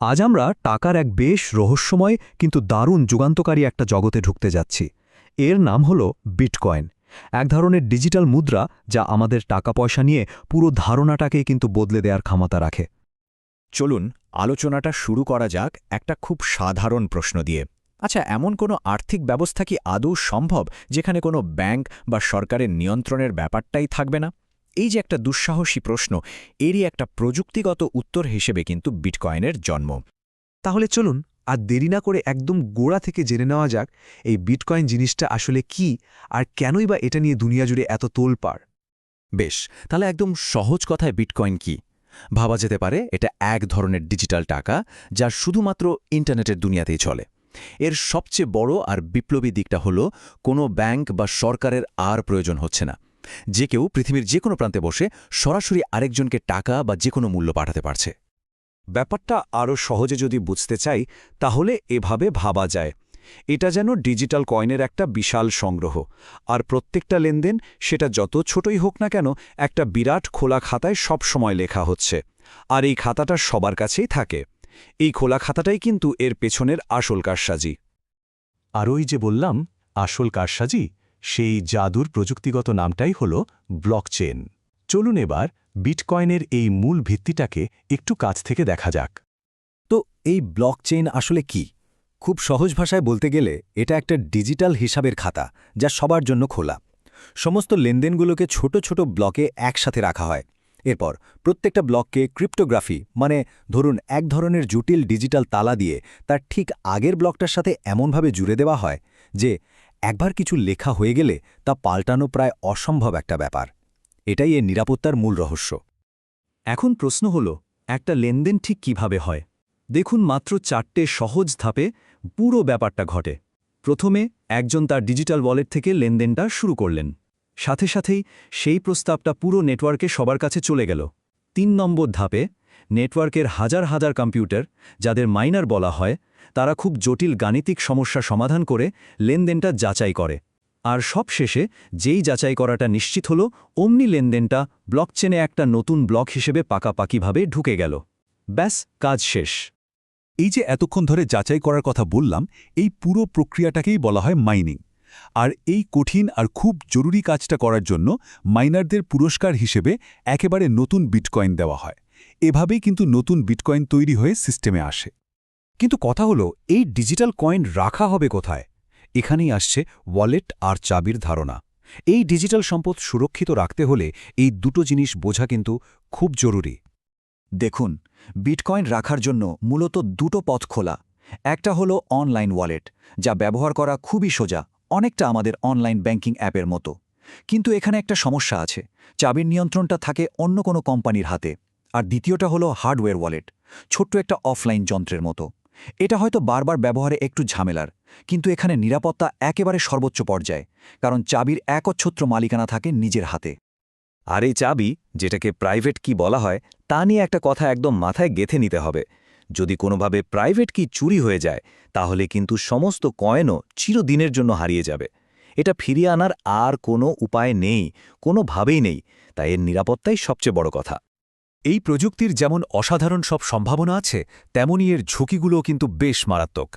আজ আমরা টাকার এক বেশ রহস্যময় কিন্তু দারুণ যুগান্তকারী একটা জগতে ঢুকতে যাচ্ছি। এর নাম হল বিটকয়েন, এক ধরনের ডিজিটাল মুদ্রা যা আমাদের টাকা পয়সা নিয়ে পুরো ধারণাটাকেই কিন্তু বদলে দেওয়ার ক্ষমতা রাখে। চলুন আলোচনাটা শুরু করা যাক একটা খুব সাধারণ প্রশ্ন দিয়ে। আচ্ছা, এমন কোনো আর্থিক ব্যবস্থা কি আদৌ সম্ভব যেখানে কোনো ব্যাংক বা সরকারের নিয়ন্ত্রণের ব্যাপারটাই থাকবে না? এই যে একটা দুঃসাহসী প্রশ্ন, এরই একটা প্রযুক্তিগত উত্তর হিসেবে কিন্তু বিটকয়েনের জন্ম। তাহলে চলুন আর দেরি না করে একদম গোড়া থেকে জেনে নেওয়া যাক এই বিটকয়েন জিনিসটা আসলে কি, আর কেনই বা এটা নিয়ে দুনিয়া জুড়ে এত তোলপাড়। বেশ, তাহলে একদম সহজ কথায় বিটকয়েন কি? ভাবা যেতে পারে এটা এক ধরনের ডিজিটাল টাকা যা শুধুমাত্র ইন্টারনেটের দুনিয়াতেই চলে। এর সবচেয়ে বড় আর বিপ্লবী দিকটা হলো কোনো ব্যাংক বা সরকারের আর প্রয়োজন হচ্ছে না। যে কেউ পৃথিবীর যে কোনো প্রান্তে বসে সরাসরি আরেকজনকে টাকা বা যে কোনো মূল্য পাঠাতে পারছে। ব্যাপারটা আরও সহজে যদি বুঝতে চাই তাহলে এভাবে ভাবা যায়, এটা যেন ডিজিটাল কয়েনের একটা বিশাল সংগ্রহ, আর প্রত্যেকটা লেনদেন সেটা যত ছোটই হোক না কেন একটা বিরাট খোলা খাতায় সব সময় লেখা হচ্ছে, আর এই খাতাটা সবার কাছেই থাকে। এই খোলা খাতাটাই কিন্তু এর পেছনের আসল কারসাজি। আর ওই যে বললাম আসল কারসাজি, সেই জাদুর প্রযুক্তিগত নামটাই হল ব্লকচেন। চলুন এবার বিটকয়েনের এই মূল ভিত্তিটাকে একটু কাছ থেকে দেখা যাক। তো এই ব্লকচেইন আসলে কি? খুব সহজ ভাষায় বলতে গেলে এটা একটা ডিজিটাল হিসাবের খাতা যা সবার জন্য খোলা। সমস্ত লেনদেনগুলোকে ছোট ছোট ব্লকে একসাথে রাখা হয়। এরপর প্রত্যেকটা ব্লককে ক্রিপ্টোগ্রাফি, মানে ধরুন এক ধরনের জটিল ডিজিটাল তালা দিয়ে তার ঠিক আগের ব্লকটার সাথে এমনভাবে জুড়ে দেওয়া হয় যে একবার কিছু লেখা হয়ে গেলে তা পাল্টানো প্রায় অসম্ভব একটা ব্যাপার। এটাই এর নিরাপত্তার মূল রহস্য। এখন প্রশ্ন হল, একটা লেনদেন ঠিক কিভাবে হয়? দেখুন, মাত্র 4টে সহজ ধাপে পুরো ব্যাপারটা ঘটে। প্রথমে একজন তার ডিজিটাল ওয়ালেট থেকে লেনদেনটা শুরু করলেন, সাথে সাথেই সেই প্রস্তাবটা পুরো নেটওয়ার্কে সবার কাছে চলে গেল। 3 নম্বর ধাপে নেটওয়ার্কের হাজার হাজার কম্পিউটার, যাদের মাইনার বলা হয়, তারা খুব জটিল গাণিতিক সমস্যা সমাধান করে লেনদেনটা যাচাই করে। আর সবশেষে যেই যাচাই করাটা নিশ্চিত হল, অমনি লেনদেনটা ব্লকচেনে একটা নতুন ব্লক হিসেবে পাকাপাকিভাবে ঢুকে গেল। ব্যাস, কাজ শেষ। এই যে এতক্ষণ ধরে যাচাই করার কথা বললাম, এই পুরো প্রক্রিয়াটাকেই বলা হয় মাইনিং। আর এই কঠিন আর খুব জরুরি কাজটা করার জন্য মাইনারদের পুরস্কার হিসেবে একেবারে নতুন বিটকয়েন দেওয়া হয়। এভাবেই কিন্তু নতুন বিটকয়েন তৈরি হয়ে সিস্টেমে আসে। কিন্তু কথা হলো, এই ডিজিটাল কয়েন রাখা হবে কোথায়? এখানেই আসছে ওয়ালেট আর চাবির ধারণা। এই ডিজিটাল সম্পদ সুরক্ষিত রাখতে হলে এই দুটো জিনিস বোঝা কিন্তু খুব জরুরি। দেখুন, বিটকয়েন রাখার জন্য মূলত দুটো পথ খোলা। একটা হলো অনলাইন ওয়ালেট, যা ব্যবহার করা খুবই সোজা, অনেকটা আমাদের অনলাইন ব্যাংকিং অ্যাপের মতো। কিন্তু এখানে একটা সমস্যা আছে, চাবির নিয়ন্ত্রণটা থাকে অন্য কোনো কোম্পানির হাতে। আর দ্বিতীয়টা হলো হার্ডওয়্যার ওয়ালেট, ছোট্ট একটা অফলাইন যন্ত্রের মতো। এটা হয়তো বারবার ব্যবহারে একটু ঝামেলার, কিন্তু এখানে নিরাপত্তা একেবারে সর্বোচ্চ পর্যায়ে, কারণ চাবির একচ্ছত্র মালিকানা থাকে নিজের হাতে। আর এই চাবি, যেটাকে প্রাইভেট কি বলা হয়, তা নিয়ে একটা কথা একদম মাথায় গেঁথে নিতে হবে। যদি কোনোভাবে প্রাইভেট কি চুরি হয়ে যায়, তাহলে কিন্তু সমস্ত কয়েনও চিরদিনের জন্য হারিয়ে যাবে। এটা ফিরিয়ে আনার আর কোনো উপায় নেই, কোনোভাবেই নেই। তাই এর নিরাপত্তাই সবচেয়ে বড় কথা। এই প্রযুক্তির যেমন অসাধারণ সব সম্ভাবনা আছে, তেমনই এর ঝুঁকিগুলোও কিন্তু বেশ মারাত্মক।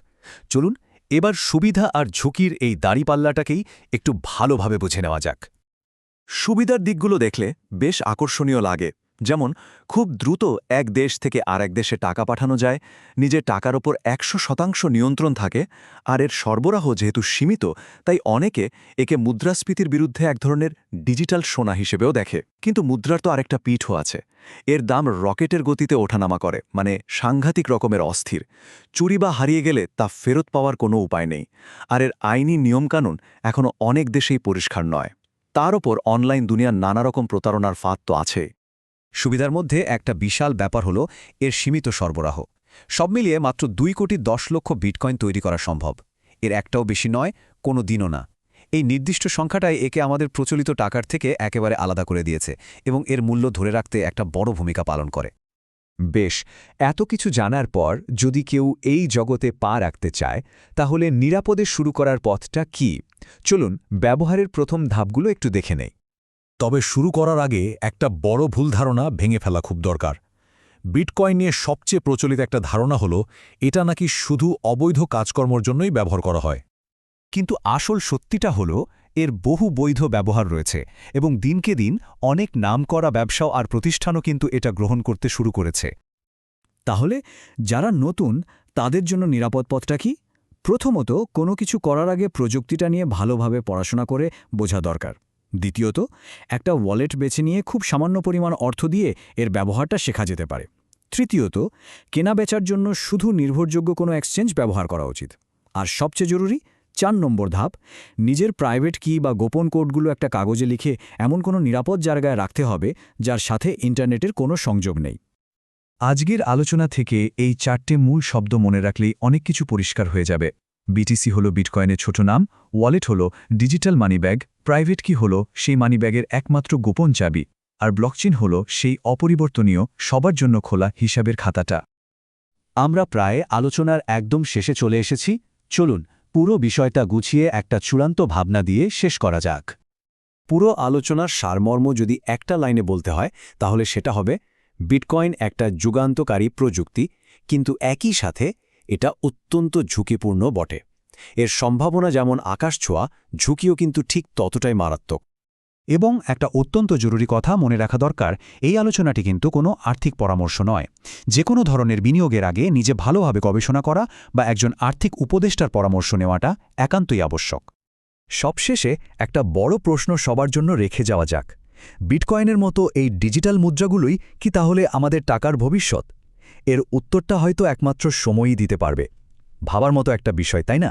চলুন এবার সুবিধা আর ঝুঁকির এই দাঁড়িপাল্লাটাকেই একটু ভালোভাবে বুঝে নেওয়া যাক। সুবিধার দিকগুলো দেখলে বেশ আকর্ষণীয় লাগে, যেমন খুব দ্রুত এক দেশ থেকে আরেক দেশে টাকা পাঠানো যায়, নিজের টাকার ওপর 100% নিয়ন্ত্রণ থাকে, আর এর সরবরাহ যেহেতু সীমিত, তাই অনেকে একে মুদ্রাস্ফীতির বিরুদ্ধে এক ধরনের ডিজিটাল সোনা হিসেবেও দেখে। কিন্তু মুদ্রার তো আরেকটা পিঠও আছে। এর দাম রকেটের গতিতে ওঠানামা করে, মানে সাংঘাতিক রকমের অস্থির। চুরি বা হারিয়ে গেলে তা ফেরত পাওয়ার কোনো উপায় নেই, আর এর আইনি নিয়মকানুন এখনও অনেক দেশেই পরিষ্কার নয়। তার ওপর অনলাইন দুনিয়ার নানা রকম প্রতারণার ফাঁদ তো আছে। সুবিধার মধ্যে একটা বিশাল ব্যাপার হলো এর সীমিত সরবরাহ। সব মিলিয়ে মাত্র 2,10,00,000 বিটকয়েন তৈরি করা সম্ভব। এর একটাও বেশি নয়, কোনো দিনও না। এই নির্দিষ্ট সংখ্যাটাই একে আমাদের প্রচলিত টাকার থেকে একেবারে আলাদা করে দিয়েছে এবং এর মূল্য ধরে রাখতে একটা বড় ভূমিকা পালন করে। বেশ, এত কিছু জানার পর যদি কেউ এই জগতে পা রাখতে চায়, তাহলে নিরাপদে শুরু করার পথটা কি? চলুন ব্যবহারের প্রথম ধাপগুলো একটু দেখে নেই। তবে শুরু করার আগে একটা বড় ভুল ধারণা ভেঙে ফেলা খুব দরকার। বিটকয়েন নিয়ে সবচেয়ে প্রচলিত একটা ধারণা হলো এটা নাকি শুধু অবৈধ কাজকর্মের জন্যই ব্যবহার করা হয়। কিন্তু আসল সত্যিটা হলো এর বহু বৈধ ব্যবহার রয়েছে এবং দিনকে দিন অনেক নামকরা ব্যবসাও আর প্রতিষ্ঠানও কিন্তু এটা গ্রহণ করতে শুরু করেছে। তাহলে যারা নতুন তাদের জন্য নিরাপদ পথটা কি? প্রথমত, কোনো কিছু করার আগে প্রযুক্তিটা নিয়ে ভালোভাবে পড়াশোনা করে বোঝা দরকার। দ্বিতীয়ত, একটা ওয়ালেট বেছে নিয়ে খুব সামান্য পরিমাণ অর্থ দিয়ে এর ব্যবহারটা শেখা যেতে পারে। তৃতীয়ত, কেনা বেচার জন্য শুধু নির্ভরযোগ্য কোনো এক্সচেঞ্জ ব্যবহার করা উচিত। আর সবচেয়ে জরুরি 4 নম্বর ধাপ, নিজের প্রাইভেট কি বা গোপন কোডগুলো একটা কাগজে লিখে এমন কোনো নিরাপদ জায়গায় রাখতে হবে যার সাথে ইন্টারনেটের কোনো সংযোগ নেই। আজকের আলোচনা থেকে এই 4টে মূল শব্দ মনে রাখলেই অনেক কিছু পরিষ্কার হয়ে যাবে। বিটিসি হল বিটকয়েনের ছোট নাম, ওয়ালেট হল ডিজিটাল মানিব্যাগ, প্রাইভেট কি হল সেই মানিব্যাগের একমাত্র গোপন চাবি, আর ব্লকচেন হল সেই অপরিবর্তনীয় সবার জন্য খোলা হিসাবের খাতাটা। আমরা প্রায় আলোচনার একদম শেষে চলে এসেছি। চলুন পুরো বিষয়টা গুছিয়ে একটা চূড়ান্ত ভাবনা দিয়ে শেষ করা যাক। পুরো আলোচনার সারমর্ম যদি একটা লাইনে বলতে হয় তাহলে সেটা হবে, বিটকয়েন একটা যুগান্তকারী প্রযুক্তি, কিন্তু একই সাথে এটা অত্যন্ত ঝুঁকিপূর্ণ বটে। এর সম্ভাবনা যেমন আকাশ ছোঁয়া, ঝুঁকিও কিন্তু ঠিক ততটাই মারাত্মক। এবং একটা অত্যন্ত জরুরি কথা মনে রাখা দরকার, এই আলোচনাটি কিন্তু কোনো আর্থিক পরামর্শ নয়। যে কোনো ধরনের বিনিয়োগের আগে নিজে ভালোভাবে গবেষণা করা বা একজন আর্থিক উপদেষ্টার পরামর্শ নেওয়াটা একান্তই আবশ্যক। সবশেষে একটা বড় প্রশ্ন সবার জন্য রেখে যাওয়া যাক, বিটকয়েনের মতো এই ডিজিটাল মুদ্রাগুলোই কি তাহলে আমাদের টাকার ভবিষ্যৎ? এর উত্তরটা হয়তো একমাত্র সময়ই দিতে পারবে। ভাবার মতো একটা বিষয়, তাই না?